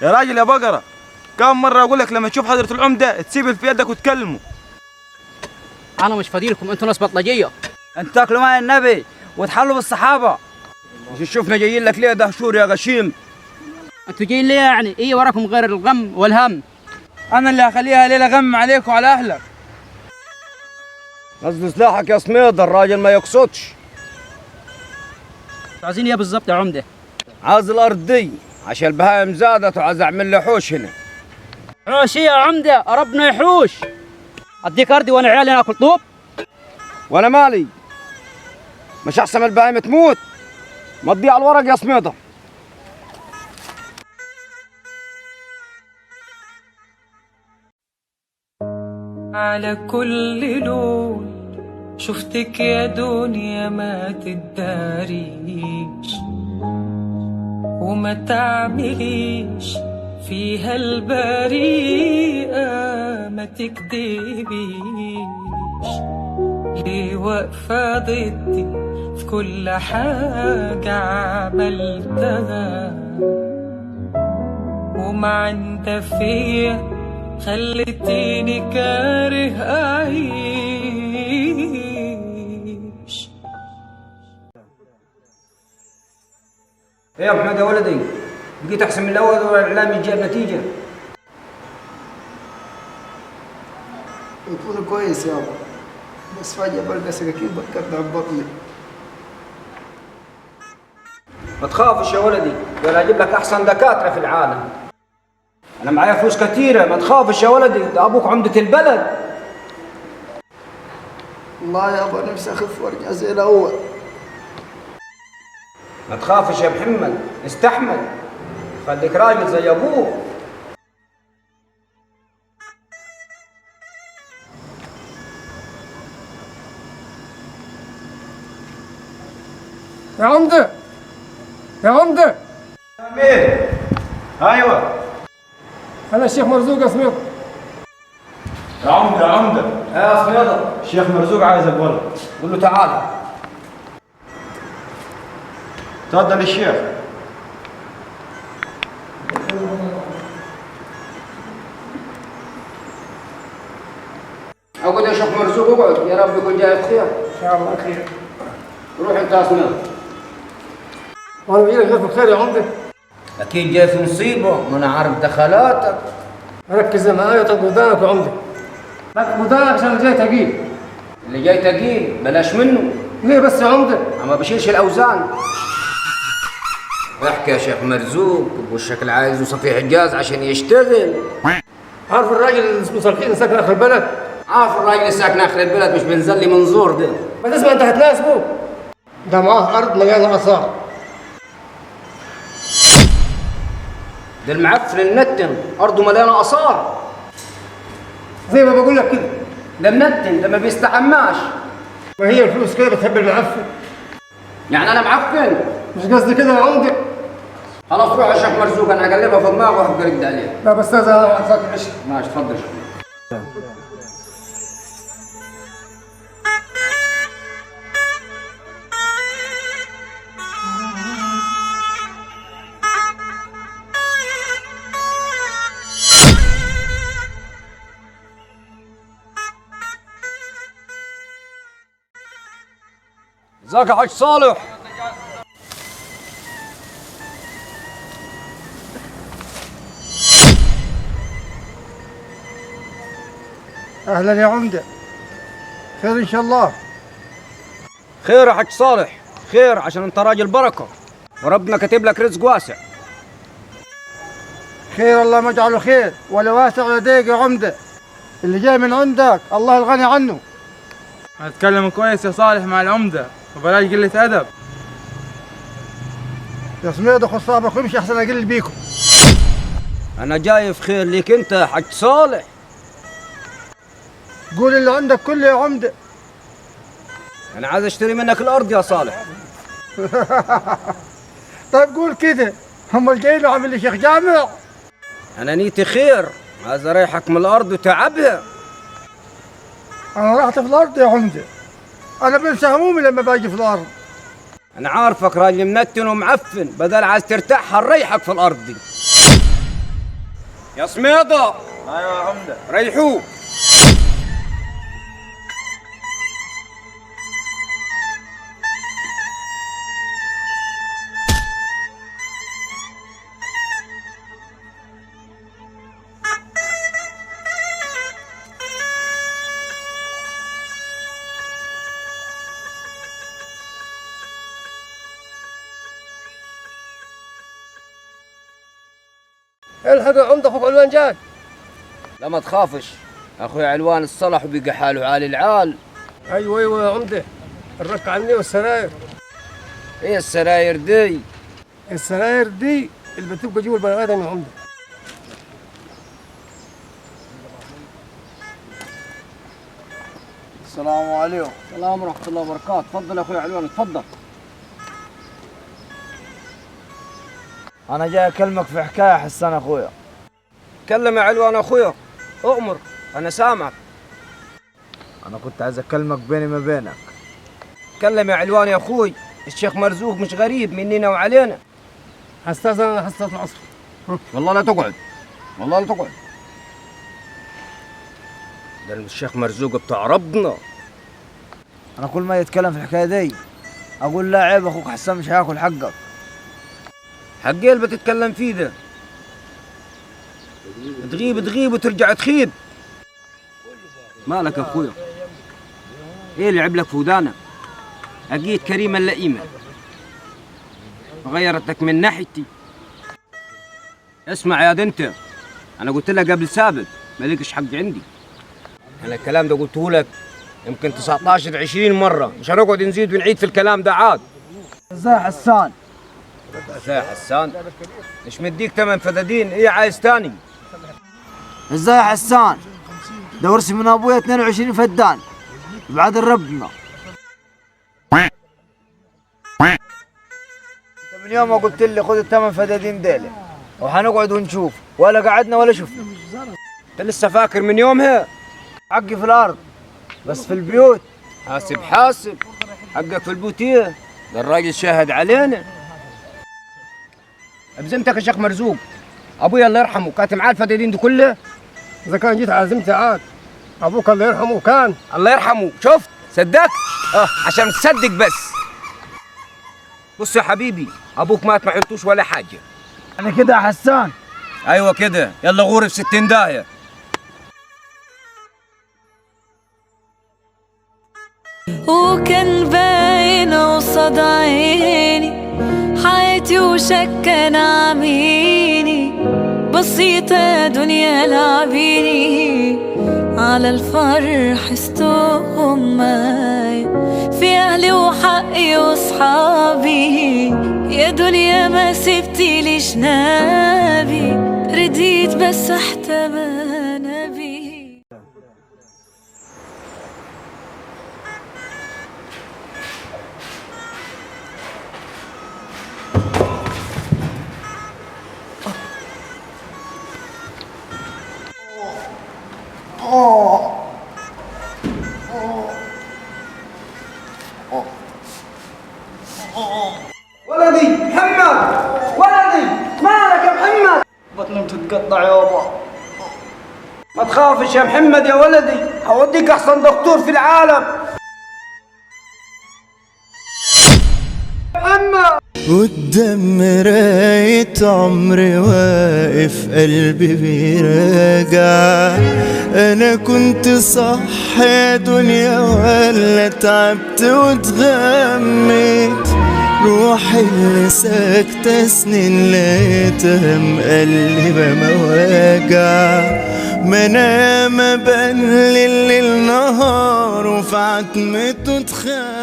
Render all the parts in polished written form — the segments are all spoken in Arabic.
يا راجل يا بقرة، كم مرة أقول لك لما تشوف حضرة العمدة تسيب اللي في يدك وتكلمه؟ انا مش فاضيلكم، انتوا ناس بطلجيه. انتوا تاكلوا مع النبي وتحلوا بالصحابه. مش شفنا جايين لك ليه دهشور يا غشيم؟ انتوا جايين ليه يعني؟ ايه وراكم غير الغم والهم؟ انا اللي هخليها ليله غم عليك وعلى اهلك. نزل سلاحك يا سميد، الراجل ما يقصدش. عايزين ايه بالظبط يا عمده؟ عايز الأرض دي عشان البهايم زادت وعايز أعمل لي حوش هنا. حوش إيه يا عمده؟ ربنا يحوش. اديك ارضي وانا عيالي ناكل طوب؟ وأنا مالي؟ مش أحسن البهايم تموت؟ ما تضيع الورق يا سميدة. على كل لون شفتك يا دنيا ما تداريش، وما تعمليش فيها البريئة، ما تكدبيش. ليه واقفة ضدي في كل حاجة عملتها، ومع انت فيا خلتيني كاره أعيش. ايه يا محمد يا ولدي، بقيت احسن من الاول ولا الاعلام جاب نتيجه؟ يكون كويس يابا، بس فجأة بلقى سكاكين بتقطع بطني. ما تخافش يا ولدي، ولا اجيب لك احسن دكاتره في العالم. انا معايا فلوس كثيره، ما تخافش يا ولدي، ده ابوك عمده البلد. والله يابا نفسي اخف وارجع زي الاول. ما تخافش يا محمد، استحمل، خليك راجل زي ابوك. يا عمدة، يا عمدة. مين؟ أيوه. أنا الشيخ مرزوق يا سمير. يا عمدة يا عمدة. يا سميدة، الشيخ مرزوق عايزك ولد. قول له تعال. تفضل الشيخ. اقعد يا شيخ مرزوق، اقعد، يا رب يكون جاي بخير. إن شاء الله خير. روح انت يا سميدة. وأنا بجي لك غير بخير يا عمدة. اكيد جاي في مصيبه، ما انا عارف دخلاتك. ركز معايا وطب ودانك يا عمدة. ركز ودانك عشان أنا جاي تقيل. اللي جاي تقيل بلاش منه. ليه بس يا عمدة؟ ما بشيلش الاوزان. احكي يا شيخ مرزوق، وشك العايز وصفي حجاز عشان يشتغل. عارف الراجل اللي اسمه صالحين اللي ساكن آخر البلد؟ عارف الراجل اللي ساكن اخر البلد، مش بنزل لي منظور ده. ما تسمع أنت هتناسبه. ده معاه أرض مليانة آثار. ده المعفن النتن ارضه مليانه اثار. زي ما بقول لك كده. ده منتن، ده ما بيستحماش. ما هي الفلوس كده بتحب المعفن. يعني انا معفن؟ مش قصدي كده يا عمدة. خلاص روح يا شيخ مرزوق، انا هقلبها في دماغه وهبقى ارد عليه. لا بس أنا عارفك العشاء. ماشي اتفضل يا شيخ. ازيك يا حاج صالح؟ أهلا يا عمدة. خير إن شاء الله. خير يا حاج صالح، خير، عشان انت راجل بركه وربنا كاتب لك رزق واسع. خير الله ما يجعله خير، ولا واسع ولا ضيق يا عمدة. اللي جاي من عندك الله الغني عنه. هتكلم كويس يا صالح مع العمدة وبلاش قلة أدب. يا سميد خذ صاحبك وامشي أحسن أقل بيكم. انا جاي في خير ليك انت يا حاج صالح. قول اللي عندك كله يا عمدة. انا عايز اشتري منك الارض يا صالح. طيب قول كده، هم الجايين عامل لي شيخ جامع. انا نيتي خير، عايز اريحك من الارض وتعبها. أنا رحت في الأرض يا عمدة. أنا بنسى همومي لما باجي في الأرض. انا عارفك راجل منتن ومعفن، بدل عايز ترتاح هنريحك في الارض دي. يا سميضة. ايوه يا عمدة. ريحوه. الحق يا عمده، اخوك علوان جاي. لا ما تخافش، اخوي علوان الصلح وبقى حاله عالي العال. ايوه ايوه يا عمده، الرك عني والسراير. ايه السراير دي؟ السراير دي اللي بتبقى جوا البني ادم يا عمده. السلام عليكم. السلام ورحمة الله وبركاته. تفضل يا اخوي علوان، تفضل. أنا جاي أكلمك في حكاية حسان أخويا. كلم يا علوان اخويا، اؤمر، انا سامعك. أنا كنت عايز أكلمك بيني ما بينك. كلم يا علوان يا اخوي، الشيخ مرزوق مش غريب مننا وعلينا. هستاذن انا حصه العصر. والله لا تقعد، والله لا تقعد. ده الشيخ مرزوق بتاع ربنا. أنا كل ما يتكلم في الحكاية دي أقول لا عيب، أخوك حسان مش هياكل حقك. حقي اللي بتتكلم فيه ده. تغيب وترجع تخيب. مالك يا اخويا؟ ايه اللي عبلك في ودانك؟ اجيت كريمه اللئيمه غيرتك من ناحيتي. اسمع يا انت، انا قلت لك قبل سابق ما ليكش حق عندي. انا الكلام ده قلته لك يمكن 19 20 مره، مش هنقعد نزيد ونعيد في الكلام ده عاد. إزاي حسان؟ ازاي يا حسان؟ مش مديك 8 فدادين، ايه عايز تاني؟ إزاي حسان؟ ده ورثي من أبويا 22 فدان بعد ربنا. أنت من يوم ما قلت لي خذ ال8 فدادين ديلي وحنقعد ونشوف، ولا قعدنا ولا شفنا. انت لسه فاكر من يومها؟ حقي في الأرض بس في البيوت. حاسب، حقك في البوتيه، ده الراجل شاهد علينا. بذمتك يا شيخ مرزوق، ابويا الله يرحمه كانت معاه الفدادين دي كلها. اذا كان جيت عازمتي عاد، ابوك الله يرحمه كان. الله يرحمه، شفت صدقت؟ عشان تصدق بس. بص يا حبيبي، ابوك مات ما عرفتوش ولا حاجه. أنا كده يا حسان. ايوه كده، يلا غور في 60 داهيه. وكان باين قصاد عيني حياتي وشكا عميني، بسيطة دنيا لعبيني على الفرح استهم معايا، في أهلي وحقي وصحابي، يا دنيا ما سبتي ليش نابي، رديت بس احتمى نبي. ولدي محمد، ولدي مالك يا محمد؟ بطني بتتقطع يابا. ما تخافش يا محمد يا ولدي، هوديك احسن دكتور في العالم. محمد قدام مراية عمري واقف قلبي بيراجع، انا كنت صح يا دنيا ولا تعبت واتغميت، روحي اللي ساكتة سنين لقيتها مقلبة مواجع، ما انا ياما بقلل الليل نهار وفي عتمته اتخميت.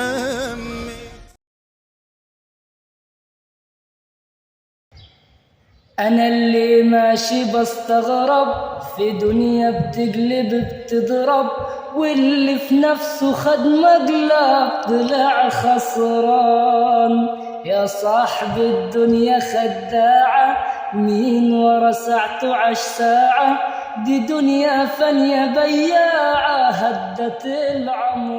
أنا اللي ماشي بستغرب في دنيا بتقلب بتضرب، واللي في نفسه خد مقلب طلع خسران، يا صاحب الدنيا خداعة مين ورا ساعته عش ساعة، دي دنيا فانية بياعة هدت العمر.